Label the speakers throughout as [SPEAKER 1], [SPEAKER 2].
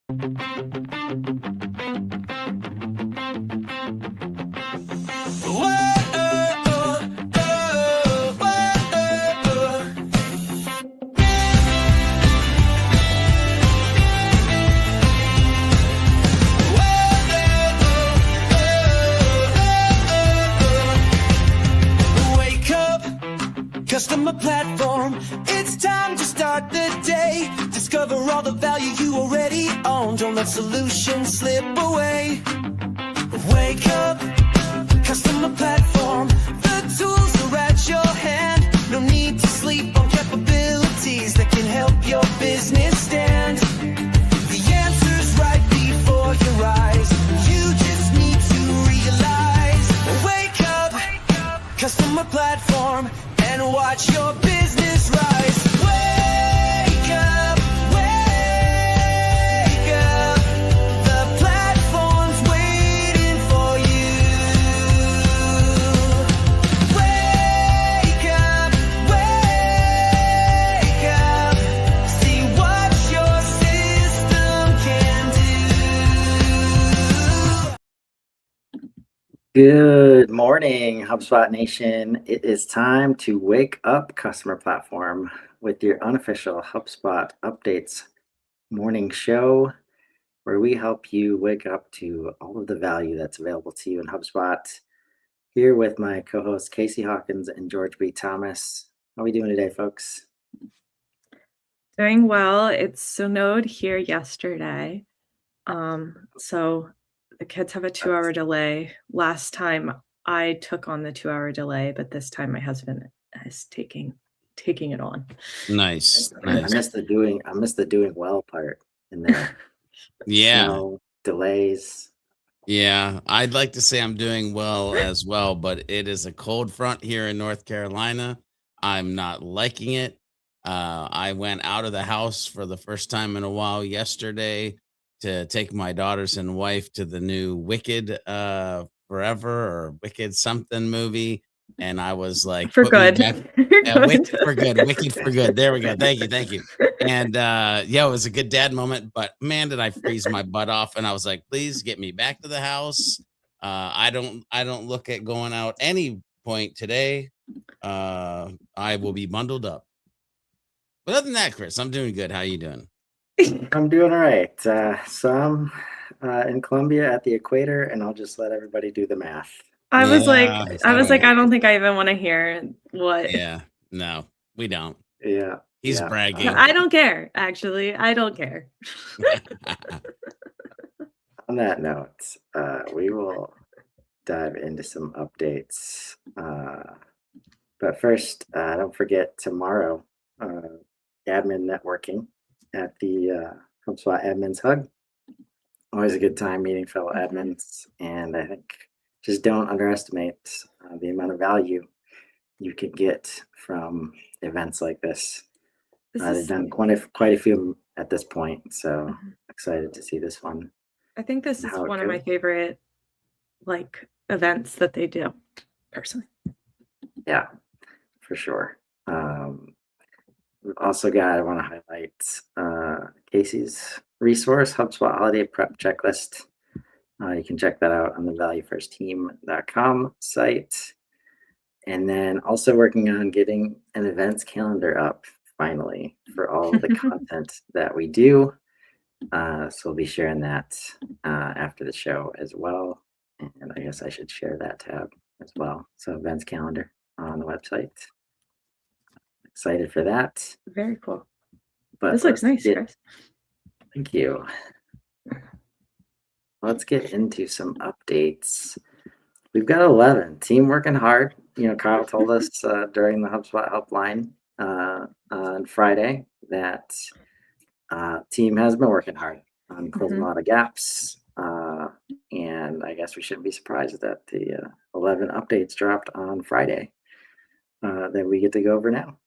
[SPEAKER 1] Wake up, customer platform. It's time to start the day. Discover all the value you already own. Don't let solutions slip away. Wake up, customer platform. The tools are at your hand. No need to sleep on capabilities that can help your business stand. The answer's right before your eyes. You just need to realize. Wake up, customer platform, and watch your business rise. Wake up, wake up. The platform's waiting for you. Wake up, wake up. See what your system can do.
[SPEAKER 2] Good morning, HubSpot Nation. It is time to wake up customer platform with your unofficial HubSpot Updates morning show, where we help you wake up to all of the value that's available to you in HubSpot. Here with my co-hosts Casey Hawkins and George B. Thomas. How are we doing today, folks?
[SPEAKER 3] Doing well. It snowed here yesterday. So the kids have a 2-hour delay. Last time I took on the 2-hour delay, but this time my husband is taking it on.
[SPEAKER 4] Nice.
[SPEAKER 2] I missed the doing well part in there.
[SPEAKER 4] Yeah.
[SPEAKER 2] Snow, delays.
[SPEAKER 4] Yeah. I'd like to say I'm doing well as well, but it is a cold front here in North Carolina. I'm not liking it. I went out of the house for the first time in a while yesterday to take my daughters and wife to the new Wicked Forever or Wicked something movie. And I was like,
[SPEAKER 3] For
[SPEAKER 4] put me
[SPEAKER 3] good.
[SPEAKER 4] back- Wicked for good. Wicked for good. There we go. Thank you. And yeah, it was a good dad moment, but man, did I freeze my butt off. And I was like, please get me back to the house. I don't look at going out any point today. I will be bundled up. But other than that, Chris, I'm doing good. How you doing?
[SPEAKER 2] I'm doing all right. So I'm in Colombia at the equator, and I'll just let everybody do the math.
[SPEAKER 3] I was like,
[SPEAKER 4] I
[SPEAKER 3] don't think I even want to hear what.
[SPEAKER 4] Yeah, no, we don't.
[SPEAKER 2] Yeah.
[SPEAKER 4] He's
[SPEAKER 2] yeah.
[SPEAKER 4] bragging.
[SPEAKER 3] I don't care, actually. I don't care.
[SPEAKER 2] On that note, we will dive into some updates. But first, don't forget tomorrow, admin networking at the HubSpot Admins Hug. Always a good time meeting fellow admins, and I think just don't underestimate the amount of value you can get from events like this. They've done quite a few at this point, so excited to see this one.
[SPEAKER 3] I think this is
[SPEAKER 2] How it
[SPEAKER 3] one of my
[SPEAKER 2] goes.
[SPEAKER 3] favorite events that they do, personally.
[SPEAKER 2] Yeah, for sure. We've also got, I want to highlight Casey's resource, HubSpot Holiday Prep Checklist. You can check that out on the valuefirstteam.com site. And then also working on getting an events calendar up finally for all of the content that we do. So we'll be sharing that after the show as well. And I guess I should share that tab as well. So events calendar on the website. Excited for that.
[SPEAKER 3] Very cool.
[SPEAKER 2] But
[SPEAKER 3] This looks nice,
[SPEAKER 2] let's
[SPEAKER 3] Chris.
[SPEAKER 2] Thank you. Let's get into some updates. We've got 11. Team working hard. Kyle told us during the HubSpot helpline on Friday that team has been working hard on closing a lot of gaps. And I guess we shouldn't be surprised that the 11 updates dropped on Friday that we get to go over now.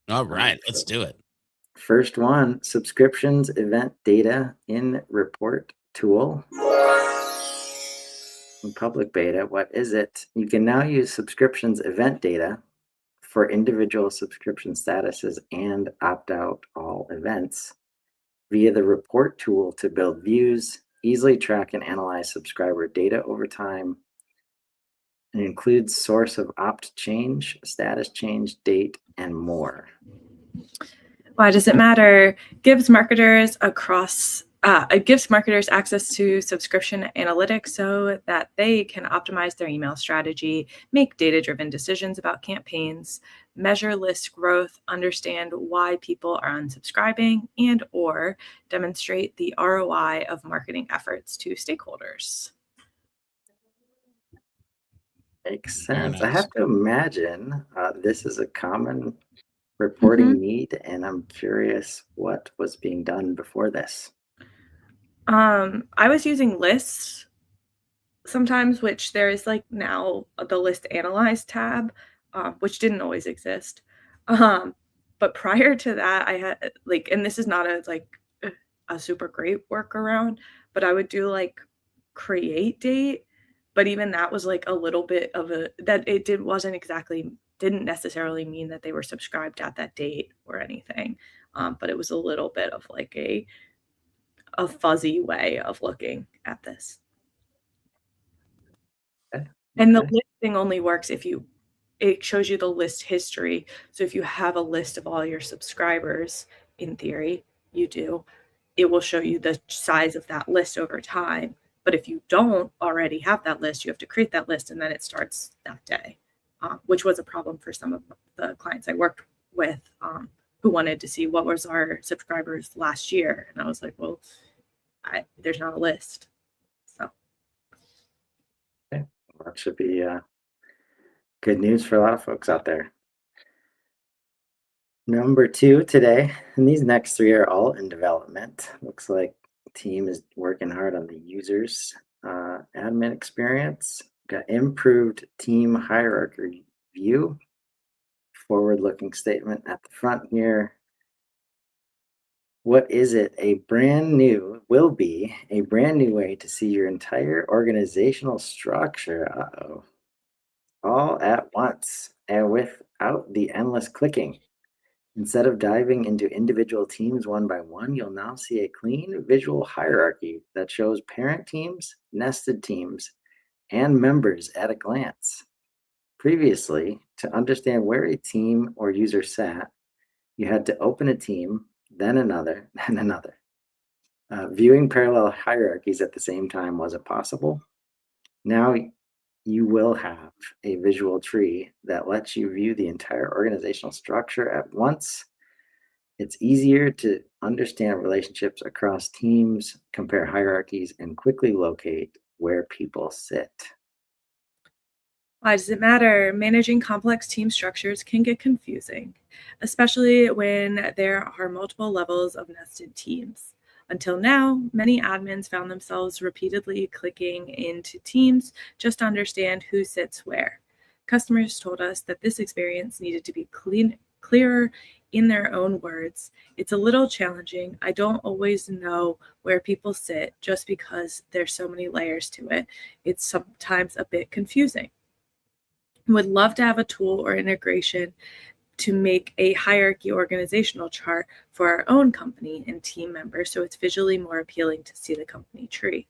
[SPEAKER 4] All right, let's do it.
[SPEAKER 2] First one, subscriptions event data in report tool. In public beta, what is it? You can now use subscriptions event data for individual subscription statuses and opt out all events via the report tool to build views, easily track and analyze subscriber data over time. It includes source of opt change, status change, date, and more.
[SPEAKER 3] Why does it matter? It gives marketers access to subscription analytics so that they can optimize their email strategy, make data-driven decisions about campaigns, measure list growth, understand why people are unsubscribing, and or demonstrate the ROI of marketing efforts to stakeholders.
[SPEAKER 2] Makes
[SPEAKER 4] Very
[SPEAKER 2] sense. I
[SPEAKER 4] nice.
[SPEAKER 2] have to imagine this is a common reporting need, and I'm curious what was being done before this.
[SPEAKER 3] I was using lists sometimes, which there is like now the list analyze tab, which didn't always exist. But prior to that, I had like, and this is not a super great workaround, but I would do like create date. But even that was like a little bit of didn't necessarily mean that they were subscribed at that date or anything. But it was a little bit of like a fuzzy way of looking at this.
[SPEAKER 2] Okay.
[SPEAKER 3] And the
[SPEAKER 2] Okay.
[SPEAKER 3] listing only works if it shows you the list history. So if you have a list of all your subscribers, in theory, you do, it will show you the size of that list over time. But if you don't already have that list, you have to create that list and then it starts that day, which was a problem for some of the clients I worked with who wanted to see what was our subscribers last year. And I was like, well, there's not a list. So
[SPEAKER 2] That should be good news for a lot of folks out there. Number 2 today, and these next 3 are all in development. Looks like the team is working hard on the users admin experience. Got improved team hierarchy view. Forward-looking statement at the front here. What is it? Will be a brand new way to see your entire organizational structure. All at once and without the endless clicking. Instead of diving into individual teams one by one, you'll now see a clean visual hierarchy that shows parent teams, nested teams, and members at a glance. Previously, to understand where a team or user sat, you had to open a team, then another, then another. Viewing parallel hierarchies at the same time wasn't possible. Now you will have a visual tree that lets you view the entire organizational structure at once. It's easier to understand relationships across teams, compare hierarchies, and quickly locate where people sit.
[SPEAKER 3] why does it matter? Managing complex team structures can get confusing, especially when there are multiple levels of nested teams. Until now, many admins found themselves repeatedly clicking into teams just to understand who sits where. Customers told us that this experience needed to be clearer in their own words. It's a little challenging. I don't always know where people sit just because there's so many layers to it. It's sometimes a bit confusing. Would love to have a tool or integration to make a hierarchy organizational chart for our own company and team members so it's visually more appealing to see the company tree.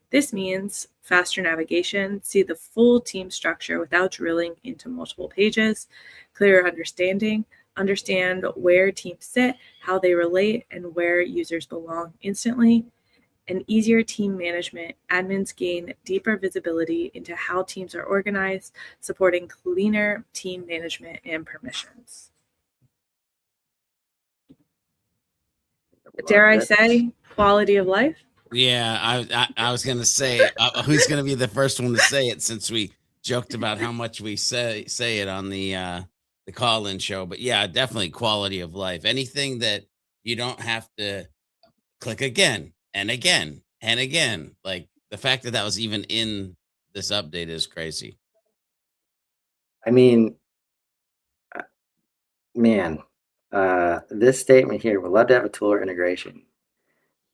[SPEAKER 3] This means faster navigation, see the full team structure without drilling into multiple pages, clearer understanding, understand where teams sit, how they relate, and where users belong instantly, and easier team management. Admins gain deeper visibility into how teams are organized, supporting cleaner team management and permissions. Dare I say, quality of life?
[SPEAKER 4] Yeah, I was gonna say who's gonna be the first one to say it, since we joked about how much we say it on the call-in show. But yeah, definitely quality of life. Anything that you don't have to click again and again and again. Like the fact that that was even in this update is crazy.
[SPEAKER 2] I mean, man, this statement here, would love to have a tool or integration.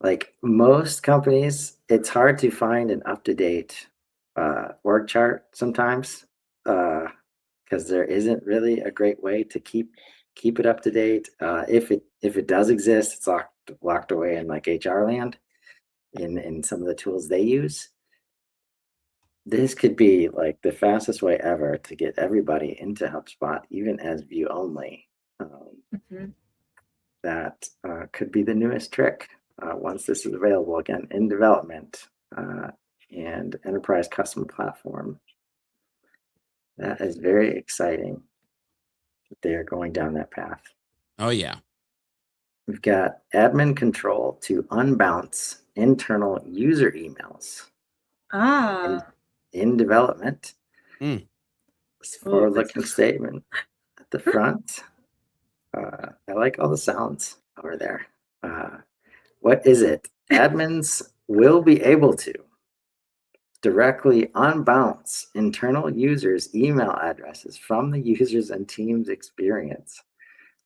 [SPEAKER 2] Like most companies, it's hard to find an up-to-date org chart sometimes because there isn't really a great way to keep it up to date. If it does exist, locked away in like HR land in some of the tools they use. This could be like the fastest way ever to get everybody into HubSpot, even as view only. That could be the newest trick once this is available again in development and enterprise custom platform. That is very exciting that they are going down that path.
[SPEAKER 4] Oh, yeah.
[SPEAKER 2] We've got admin control to unbounce internal user emails in development. Forward-looking statement at the front. I like all the sounds over there. What is it? Admins will be able to directly unbounce internal users' email addresses from the users and team's experience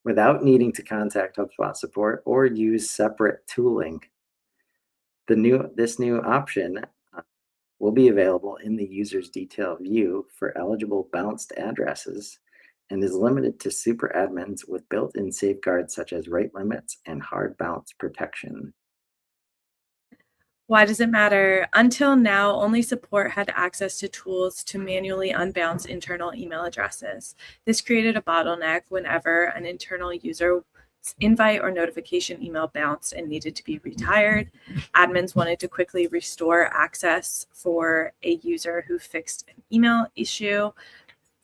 [SPEAKER 2] without needing to contact HubSpot support or use separate tooling. This new option will be available in the user's detail view for eligible bounced addresses and is limited to super admins with built-in safeguards such as rate limits and hard bounce protection.
[SPEAKER 3] Why does it matter? Until now, only support had access to tools to manually unbounce internal email addresses. This created a bottleneck whenever an internal user's invite or notification email bounced and needed to be retired. Admins wanted to quickly restore access for a user who fixed an email issue.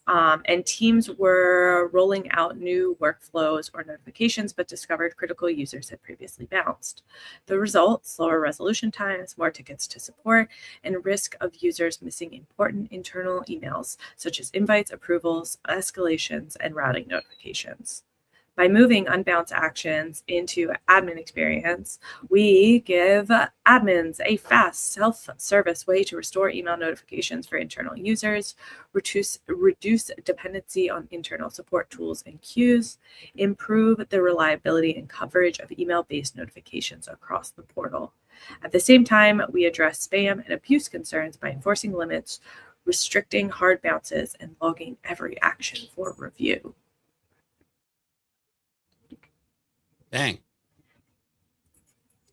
[SPEAKER 3] And teams were rolling out new workflows or notifications, but discovered critical users had previously bounced. The result, slower resolution times, more tickets to support, and risk of users missing important internal emails, such as invites, approvals, escalations, and routing notifications. By moving unbounce actions into admin experience, we give admins a fast, self-service way to restore email notifications for internal users, reduce dependency on internal support tools and queues, improve the reliability and coverage of email-based notifications across the portal. At the same time, we address spam and abuse concerns by enforcing limits, restricting hard bounces, and logging every action for review.
[SPEAKER 4] Dang.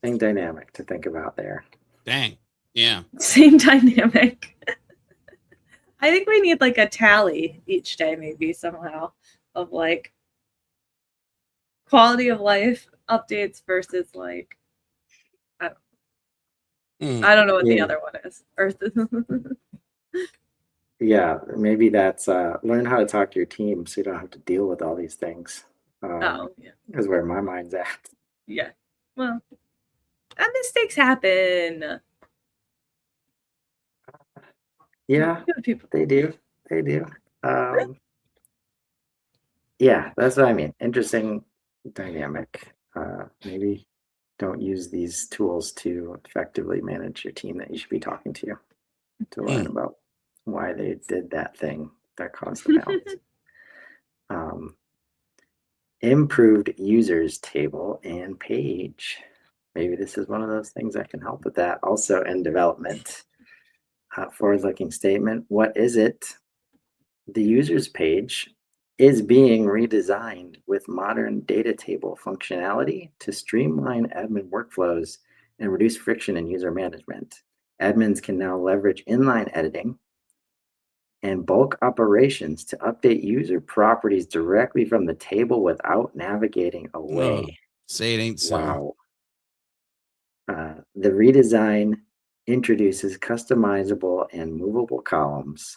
[SPEAKER 2] Same dynamic to think about there.
[SPEAKER 4] Dang. Yeah.
[SPEAKER 3] Same dynamic. I think we need like a tally each day, maybe somehow, of like quality of life updates versus like, I don't know what the other one is.
[SPEAKER 2] Yeah, maybe that's learn how to talk to your team so you don't have to deal with all these things.
[SPEAKER 3] Yeah.
[SPEAKER 2] Is where my mind's at.
[SPEAKER 3] Yeah. Well, and mistakes happen.
[SPEAKER 2] Yeah, they do. They do. Yeah, that's what I mean. Interesting dynamic. Maybe don't use these tools to effectively manage your team that you should be talking to learn about why they did that thing that caused the bounce. Improved users table and page. Maybe this is one of those things that can help with that. Also in development, forward-looking statement. What is it? The users page is being redesigned with modern data table functionality to streamline admin workflows and reduce friction in user management. Admins can now leverage inline editing and bulk operations to update user properties directly from the table without navigating away.
[SPEAKER 4] Say it ain't so.
[SPEAKER 2] Wow. The redesign introduces customizable and movable columns,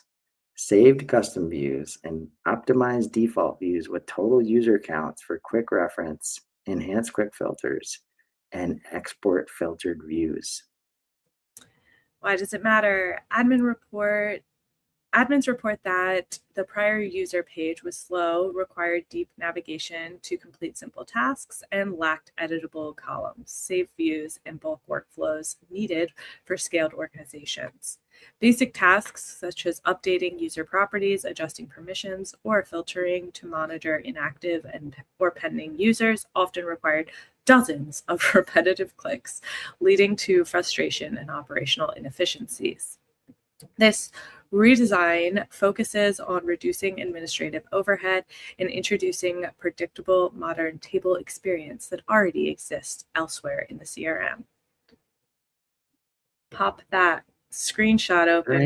[SPEAKER 2] saved custom views, and optimized default views with total user counts for quick reference, enhanced quick filters, and export filtered views.
[SPEAKER 3] Why does it matter? Admins report that the prior user page was slow, required deep navigation to complete simple tasks, and lacked editable columns, saved views, and bulk workflows needed for scaled organizations. Basic tasks such as updating user properties, adjusting permissions, or filtering to monitor inactive or pending users often required dozens of repetitive clicks, leading to frustration and operational inefficiencies. This redesign focuses on reducing administrative overhead and introducing predictable modern table experience that already exists elsewhere in the CRM. Pop that screenshot open.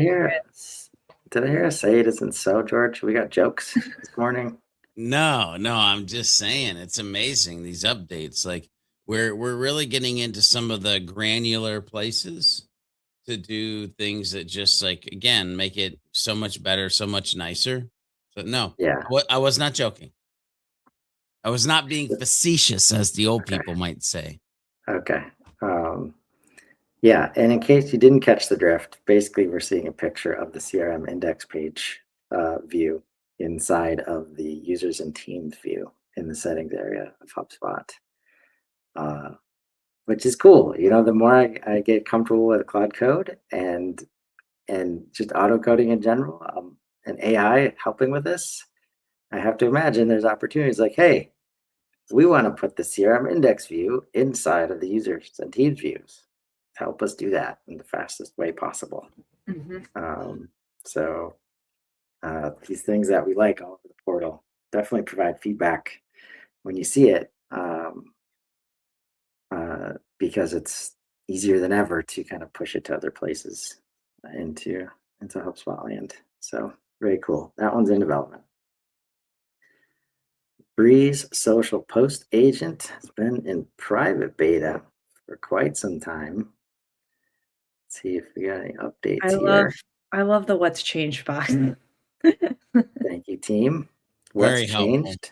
[SPEAKER 2] Did I hear us say it isn't so, George? We got jokes this morning.
[SPEAKER 4] No, I'm just saying it's amazing, these updates. Like we're really getting into some of the granular places to do things that just, like, again, make it so much better, so much nicer. So no,
[SPEAKER 2] Yeah.
[SPEAKER 4] I was not joking. I was not being facetious, as the old
[SPEAKER 2] Okay.
[SPEAKER 4] people might say.
[SPEAKER 2] Okay. Yeah, and in case you didn't catch the drift, basically we're seeing a picture of the CRM index page view inside of the users and teams view in the settings area of HubSpot, which is cool. You know, the more I get comfortable with Cloud Code and just auto coding in general, and AI helping with this, I have to imagine there's opportunities like, hey, we want to put the CRM index view inside of the users and teams views. Help us do that in the fastest way possible. So these things that we like all over the portal definitely provide feedback when you see it, because it's easier than ever to kind of push it to other places into HubSpot land. So very cool. That one's in development. Breeze Social Post Agent has been in private beta for quite some time. Let's see if we got any updates here.
[SPEAKER 3] I love the what's changed box.
[SPEAKER 2] Thank you, team. What's
[SPEAKER 4] Very helpful.
[SPEAKER 2] changed?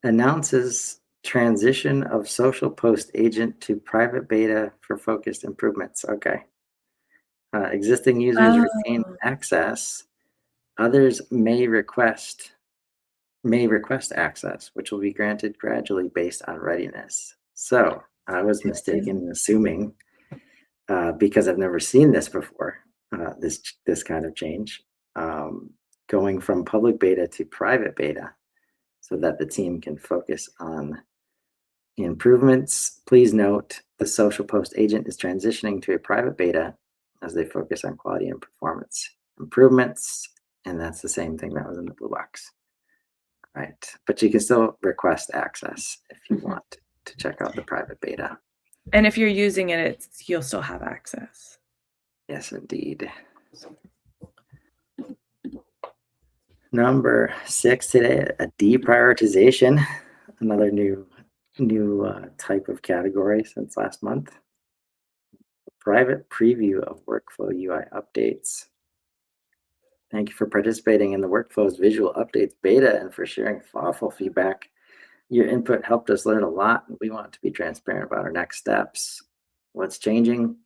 [SPEAKER 2] Announces transition of Social Post Agent to private beta for focused improvements. Okay. Existing users retain access. Others may request access, which will be granted gradually based on readiness. So I was mistaken in assuming, because I've never seen this before, this kind of change, going from public beta to private beta so that the team can focus on improvements. Please note the Social Post Agent is transitioning to a private beta as they focus on quality and performance improvements. And that's the same thing that was in the blue box. Right. But you can still request access if you want to check out the private beta.
[SPEAKER 3] And if you're using it, you'll still have access.
[SPEAKER 2] Yes, indeed. Number 6 today, a deprioritization, another new type of category since last month. Private preview of workflow UI updates. Thank you for participating in the Workflows Visual Updates beta and for sharing thoughtful feedback. Your input helped us learn a lot, and we want to be transparent about our next steps. What's changing?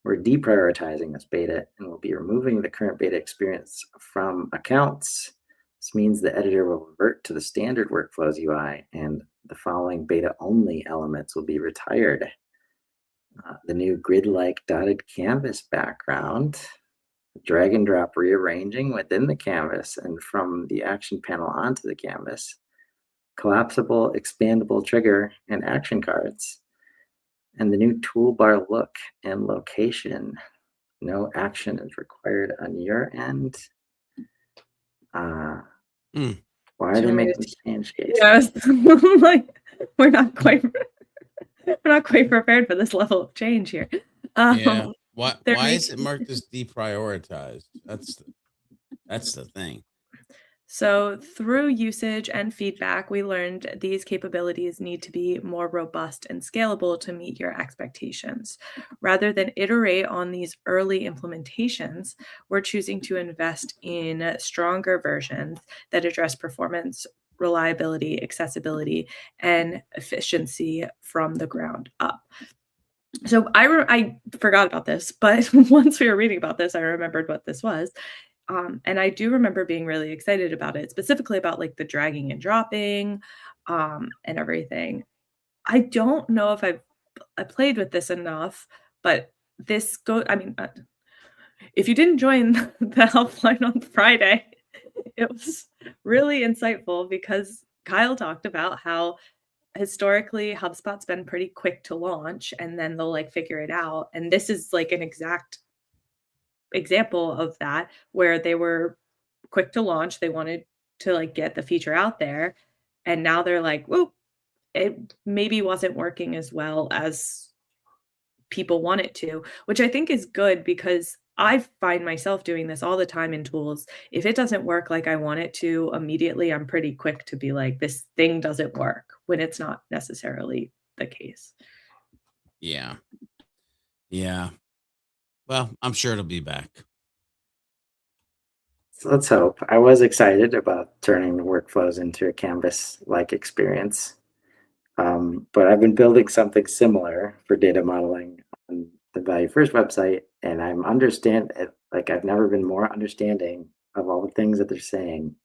[SPEAKER 2] We're deprioritizing this beta, and we'll be removing the current beta experience from accounts. This means the editor will revert to the standard Workflows UI, and the following beta-only elements will be retired. The new grid-like dotted canvas background, drag and drop rearranging within the canvas and from the action panel onto the canvas, collapsible, expandable trigger and action cards, and the new toolbar look and location. No action is required on your end. Why are they making this change, Casey?
[SPEAKER 3] Yeah, like, we're not quite prepared for this level of change here.
[SPEAKER 4] Yeah. Why is it marked as deprioritized? That's the thing.
[SPEAKER 3] So through usage and feedback, we learned these capabilities need to be more robust and scalable to meet your expectations. Rather than iterate on these early implementations, we're choosing to invest in stronger versions that address performance, reliability, accessibility, and efficiency from the ground up. So I forgot about this, but once we were reading about this, I remembered what this was. And I do remember being really excited about it, specifically about like the dragging and dropping and everything. I don't know if I played with this enough, but this if you didn't join the helpline on Friday, it was really insightful because Kyle talked about how historically HubSpot's been pretty quick to launch and then they'll like figure it out. And this is like an exact example of that where they were quick to launch. They wanted to like get the feature out there. And now they're like, whoa, it maybe wasn't working as well as people want it to, which I think is good because I find myself doing this all the time in tools. If it doesn't work like I want it to, immediately I'm pretty quick to be like, this thing doesn't work when it's not necessarily the case.
[SPEAKER 4] Yeah. Yeah. Well, I'm sure it'll be back.
[SPEAKER 2] So let's hope. I was excited about turning the workflows into a Canvas-like experience. But I've been building something similar for data modeling on the Value First website, and I've never been more understanding of all the things that they're saying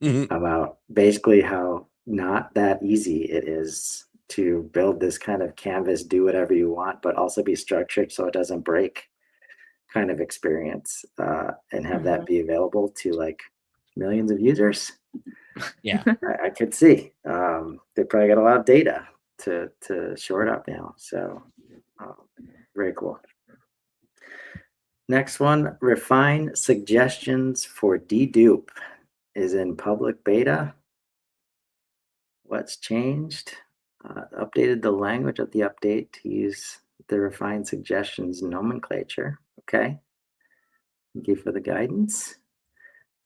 [SPEAKER 4] Mhm.
[SPEAKER 2] about basically how not that easy it is to build this kind of Canvas, do whatever you want, but also be structured so it doesn't break kind of experience, and have that be available to like millions of users.
[SPEAKER 4] Yeah.
[SPEAKER 2] I could see. They probably got a lot of data to shore it up now. So very cool. Next one, refine suggestions for dedupe is in public beta. What's changed? Updated the language of the update to use the refined suggestions nomenclature. Okay. Thank you for the guidance.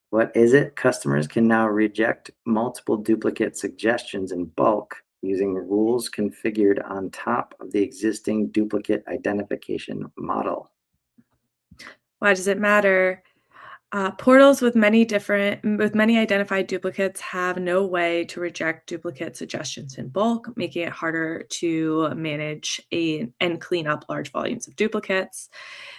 [SPEAKER 2] What is it? Customers can now reject multiple duplicate suggestions in bulk using rules configured on top of the existing duplicate identification model.
[SPEAKER 3] Why does it matter? Portals with many identified duplicates have no way to reject duplicate suggestions in bulk, making it harder to manage and clean up large volumes of duplicates.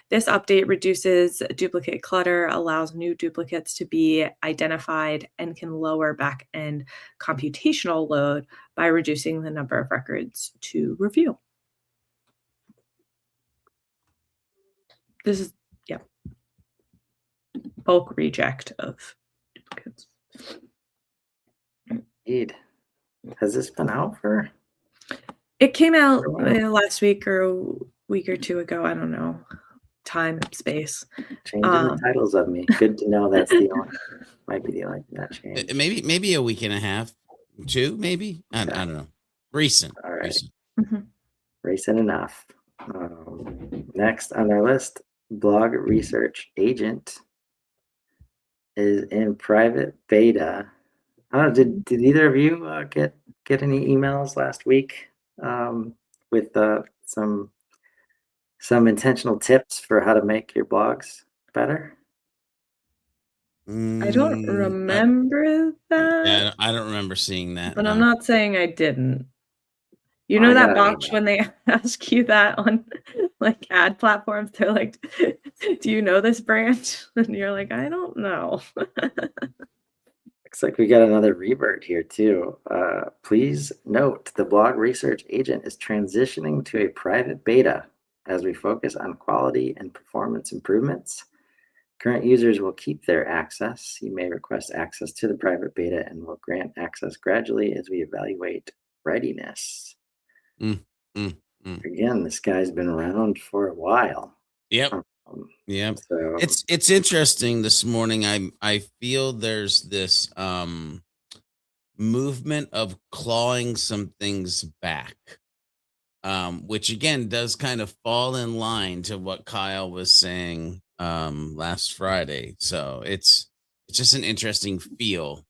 [SPEAKER 3] This update reduces duplicate clutter, allows new duplicates to be identified, and can lower back-end computational load by reducing the number of records to review. This is, yeah, bulk reject of duplicates.
[SPEAKER 2] Indeed. Has this been out for?
[SPEAKER 3] It came out
[SPEAKER 2] For a while.
[SPEAKER 3] last week or a week or two ago. I don't know. Time, space.
[SPEAKER 2] Changing the titles of me. Good to know that's might be the only thing that changed.
[SPEAKER 4] Maybe a week and a half, 2, maybe. I don't know. Recent.
[SPEAKER 2] All right.
[SPEAKER 4] Recent.
[SPEAKER 2] Recent enough. Next on our list, blog research agent is in private beta. I don't know, did either of you get any emails last week with some intentional tips for how to make your blogs better?
[SPEAKER 3] I don't
[SPEAKER 4] Mm,
[SPEAKER 3] remember that,
[SPEAKER 4] yeah, I don't remember seeing that.
[SPEAKER 3] but
[SPEAKER 4] No.
[SPEAKER 3] I'm not saying I didn't. You
[SPEAKER 2] Well,
[SPEAKER 3] know
[SPEAKER 2] I got
[SPEAKER 3] that
[SPEAKER 2] an
[SPEAKER 3] box
[SPEAKER 2] email.
[SPEAKER 3] when they ask you that on like ad platforms, they're like, "Do you know this brand?" And you're like, "I don't know."
[SPEAKER 2] Looks like we got another revert here too. Please note the blog research agent is transitioning to a private beta as we focus on quality and performance improvements. Current users will keep their access. You may request access to the private beta and will grant access gradually as we evaluate readiness.
[SPEAKER 4] Mm, mm, mm.
[SPEAKER 2] Again, this guy's been around for a while.
[SPEAKER 4] Yep.
[SPEAKER 2] Um,
[SPEAKER 4] Yep.
[SPEAKER 2] so
[SPEAKER 4] It's interesting this morning. I feel there's this movement of clawing some things back. Which again does kind of fall in line to what Kyle was saying last Friday. So it's just an interesting feel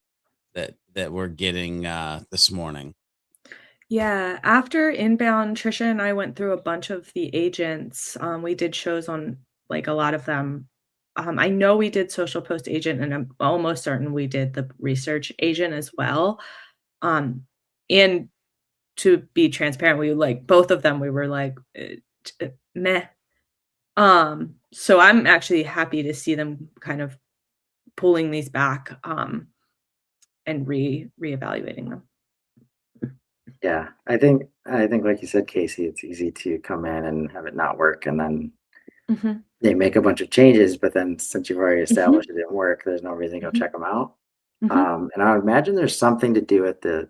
[SPEAKER 4] that we're getting this morning.
[SPEAKER 3] Yeah, after Inbound, Trisha and I went through a bunch of the agents. We did shows on like a lot of them. I know we did social post agent, and I'm almost certain we did the research agent as well. And to be transparent, we like both of them. We were like, meh. So I'm actually happy to see them kind of pulling these back and reevaluating them.
[SPEAKER 2] yeah, I think like you said, Casey, it's easy to come in and have it not work, and then they make a bunch of changes. But then since you've already established it didn't work, there's no reason to go check them out. And I would imagine there's something to do with the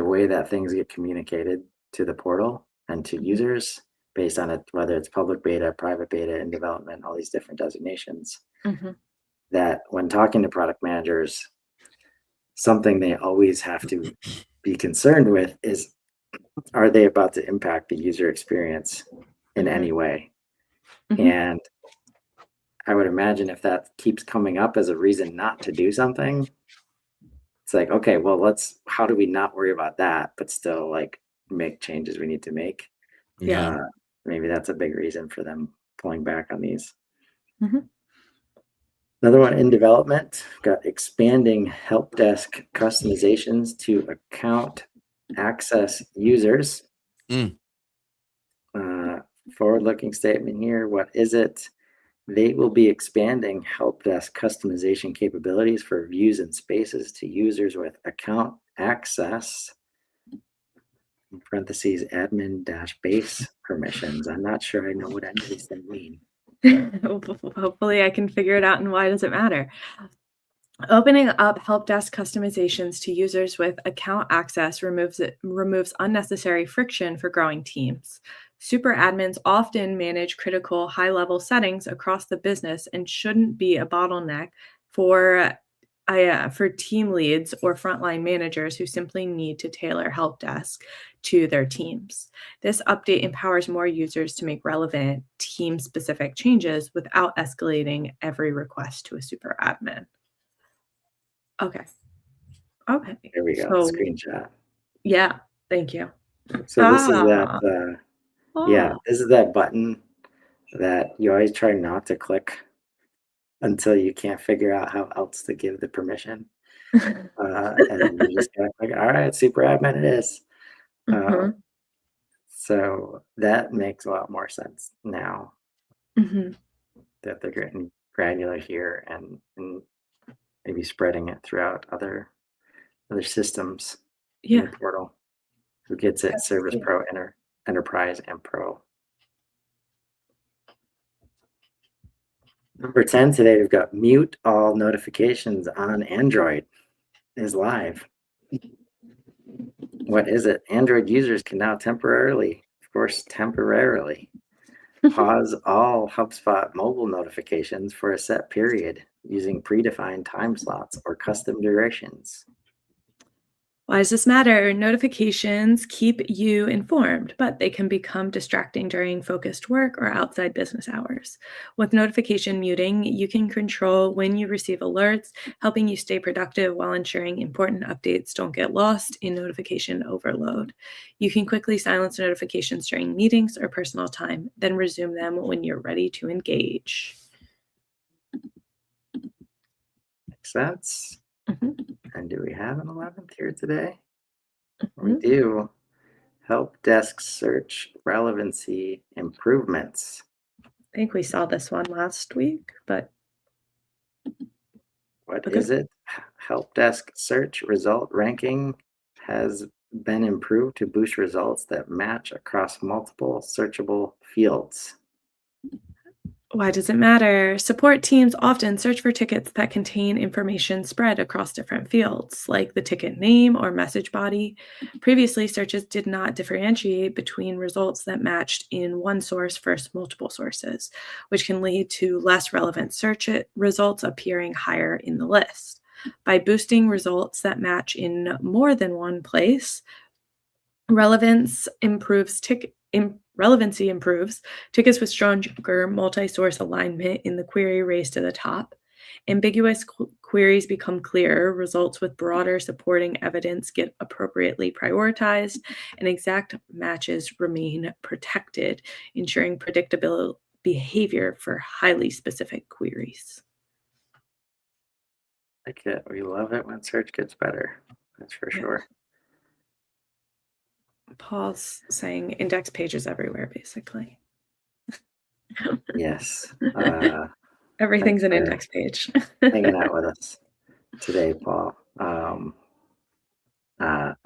[SPEAKER 2] way that things get communicated to the portal and to users based on it, whether it's public beta, private beta, in development, all these different designations, that when talking to product managers, something they always have to be concerned with is, are they about to impact the user experience in any way? And I would imagine if that keeps coming up as a reason not to do something, it's like, okay, well, how do we not worry about that, but still like make changes we need to make?
[SPEAKER 4] Yeah.
[SPEAKER 2] Maybe that's a big reason for them pulling back on these.
[SPEAKER 3] Mhm.
[SPEAKER 2] Another one in development, got expanding help desk customizations to account access users. Forward-looking statement here. What is it? They will be expanding help desk customization capabilities for views and spaces to users with account access, in parentheses, admin-base permissions. I'm not sure I know what any of these things mean.
[SPEAKER 3] Hopefully I can figure it out, and why does it matter? Opening up help desk customizations to users with account access removes unnecessary friction for growing teams. Super admins often manage critical high-level settings across the business and shouldn't be a bottleneck for team leads or frontline managers who simply need to tailor help desk to their teams. This update empowers more users to make relevant team-specific changes without escalating every request to a super admin. Okay.
[SPEAKER 2] There we go.
[SPEAKER 3] So,
[SPEAKER 2] Screenshot.
[SPEAKER 3] yeah, thank you.
[SPEAKER 2] So this is that. Yeah,
[SPEAKER 3] Oh.
[SPEAKER 2] this is that button that you always try not to click until you can't figure out how else to give the permission. And you just kind of like, all right, super admin it is. So that makes a lot more sense now that they're getting granular here and maybe spreading it throughout other systems in the portal. Who gets it? Service Pro, Enterprise, and Pro. Number 10 today, we've got mute all notifications on Android is live. What is it? Android users can now temporarily, pause all HubSpot mobile notifications for a set period using predefined time slots or custom durations.
[SPEAKER 3] Why does this matter? Notifications keep you informed, but they can become distracting during focused work or outside business hours. With notification muting, you can control when you receive alerts, helping you stay productive while ensuring important updates don't get lost in notification overload. You can quickly silence notifications during meetings or personal time, then resume them when you're ready to engage.
[SPEAKER 2] Makes sense. And do we have an 11th here today? We do. Help desk search relevancy improvements.
[SPEAKER 3] I think we saw this one last week, but
[SPEAKER 2] what is it? Help desk search result ranking has been improved to boost results that match across multiple searchable fields.
[SPEAKER 3] Why does it matter? Support teams often search for tickets that contain information spread across different fields, like the ticket name or message body. Previously, searches did not differentiate between results that matched in one source versus multiple sources, which can lead to less relevant search results appearing higher in the list. By boosting results that match in more than one place, relevancy improves. Tickets with stronger multi-source alignment in the query raise to the top. Ambiguous queries become clearer. Results with broader supporting evidence get appropriately prioritized, and exact matches remain protected, ensuring predictable behavior for highly specific queries.
[SPEAKER 2] Like it. We love it when search gets better. That's for sure.
[SPEAKER 3] Paul's saying index pages everywhere, basically.
[SPEAKER 2] Yes.
[SPEAKER 3] Everything's an index page.
[SPEAKER 2] Hanging out with us today, Paul. I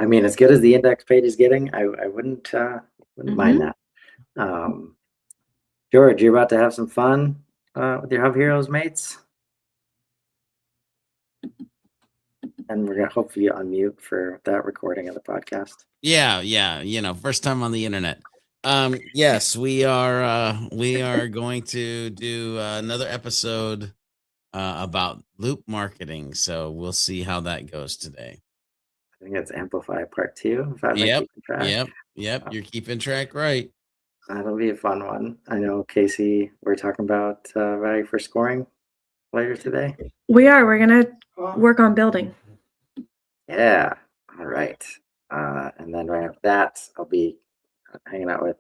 [SPEAKER 2] mean, as good as the index page is getting, I wouldn't mind that. George, you're about to have some fun with your Hub Heroes mates. And we're going to hopefully unmute for that recording of the podcast.
[SPEAKER 4] Yeah. You know, first time on the internet. Yes, we are going to do another episode about loop marketing. So we'll see how that goes today.
[SPEAKER 2] I think it's Amplify Part 2, if I'm
[SPEAKER 4] Yep.
[SPEAKER 2] keeping track.
[SPEAKER 4] Yep. You're keeping track right.
[SPEAKER 2] That'll be a fun one. I know, Casey, we're talking about value for scoring later today.
[SPEAKER 3] We're going to work on building.
[SPEAKER 2] Yeah. All right. And then right after that, I'll be hanging out with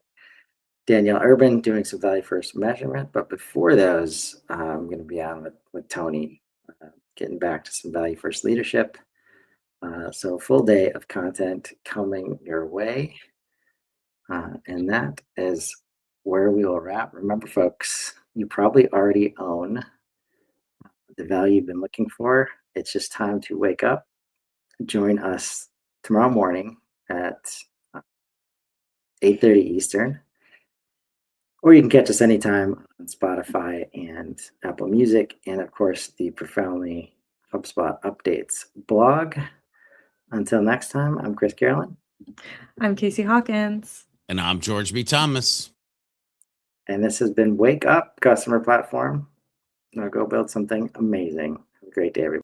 [SPEAKER 2] Danielle Urban doing some value first measurement. But before those, I'm going to be on with Tony, getting back to some value first leadership. So a full day of content coming your way. And that is where we will wrap. Remember, folks, you probably already own the value you've been looking for. It's just time to wake up. Join us tomorrow morning at 8:30 Eastern. Or you can catch us anytime on Spotify and Apple Music. And of course, the Profoundly HubSpot Updates blog. Until next time, I'm Chris Carolyn.
[SPEAKER 3] I'm Casey Hawkins.
[SPEAKER 4] And I'm George B. Thomas.
[SPEAKER 2] And this has been Wake Up Customer Platform. Now go build something amazing. Have a great day, everybody.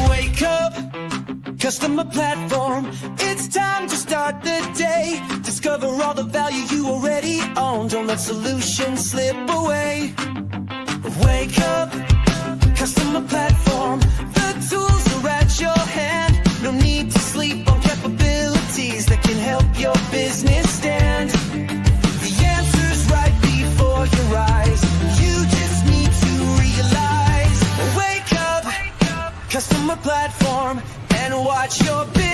[SPEAKER 1] Wake up, customer platform. It's time to start the day. Discover all the value you already own. Don't let solutions slip away. Wake up, customer platform. The tools are at your hand. No need to sleep on capabilities that can help your business stand. The answer's right before your eyes. You just need to realize. Wake up, customer platform, and watch your business